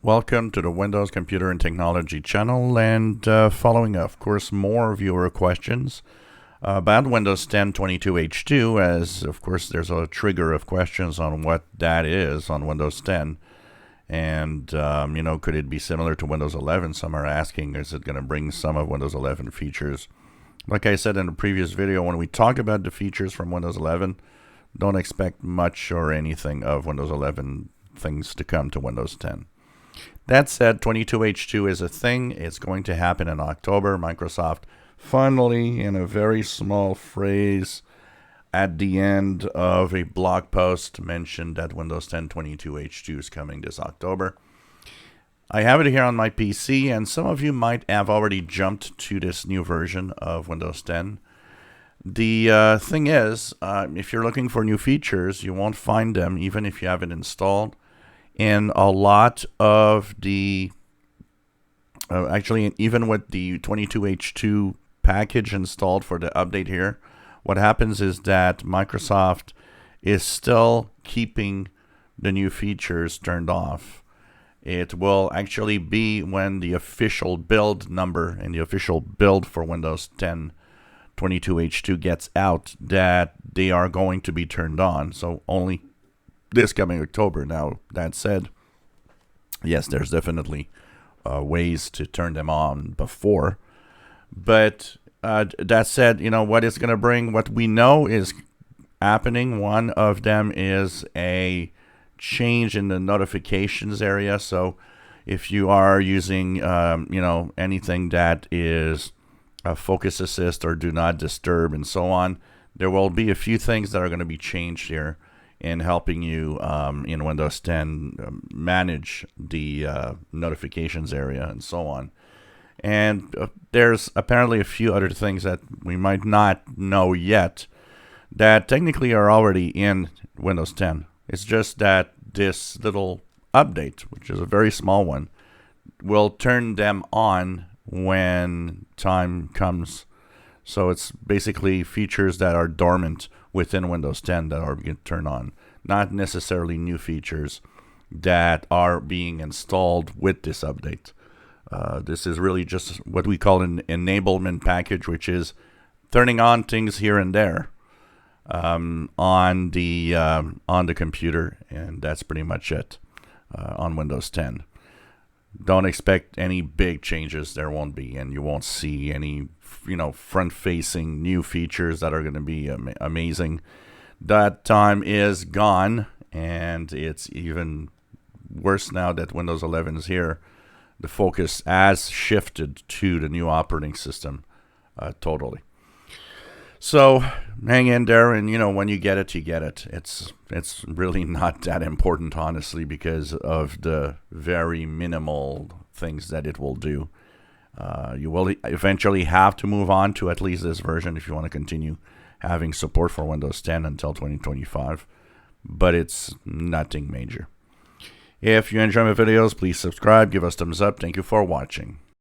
Welcome to the Windows Computer and Technology channel, and following, of course, more viewer questions about Windows 10 22H2, as, of course, there's a trigger of questions on what that is on Windows 10. And, could it be similar to Windows 11? Some are asking, is it going to bring some of Windows 11 features? Like I said in the previous video, when we talk about the features from Windows 11, don't expect much or anything of Windows 11 things to come to Windows 10. That said, 22H2 is a thing. It's going to happen in October. Microsoft finally, in a very small phrase at the end of a blog post, mentioned that Windows 10 22H2 is coming this October. I have it here on my PC, and some of you might have already jumped to this new version of Windows 10. The thing is, if you're looking for new features, you won't find them even if you have it installed. And a lot of the, actually, even with the 22H2 package installed for the update here, what happens is that Microsoft is still keeping the new features turned off. It will actually be when the official build number and the official build for Windows 10 22H2 gets out that they are going to be turned on. So only this coming October. Now, that said, yes, there's definitely ways to turn them on before. But that said, what it's going to bring, what we know is happening. One of them is a change in the notifications area. So if you are using, anything that is a focus assist or do not disturb and so on, there will be a few things that are going to be changed here in helping you in Windows 10 manage the notifications area and so on. And there's apparently a few other things that we might not know yet that technically are already in Windows 10. It's just that this little update, which is a very small one, will turn them on when time comes. So it's basically features that are dormant within Windows 10 that are going to turn on, not necessarily new features that are being installed with this update. This is really just what we call an enablement package, which is turning on things here and there on the computer, and that's pretty much it on Windows 10. Don't expect any big changes. There won't be, and you won't see any front-facing new features that are going to be amazing. That time is gone, and it's even worse now that Windows 11 is here. The focus has shifted to the new operating system totally. So hang in there, and when you get it, you get it. It's really not that important, honestly, because of the very minimal things that it will do. You will eventually have to move on to at least this version if you want to continue having support for Windows 10 until 2025, but it's nothing major. If you enjoy my videos, please subscribe, give us thumbs up. Thank you for watching.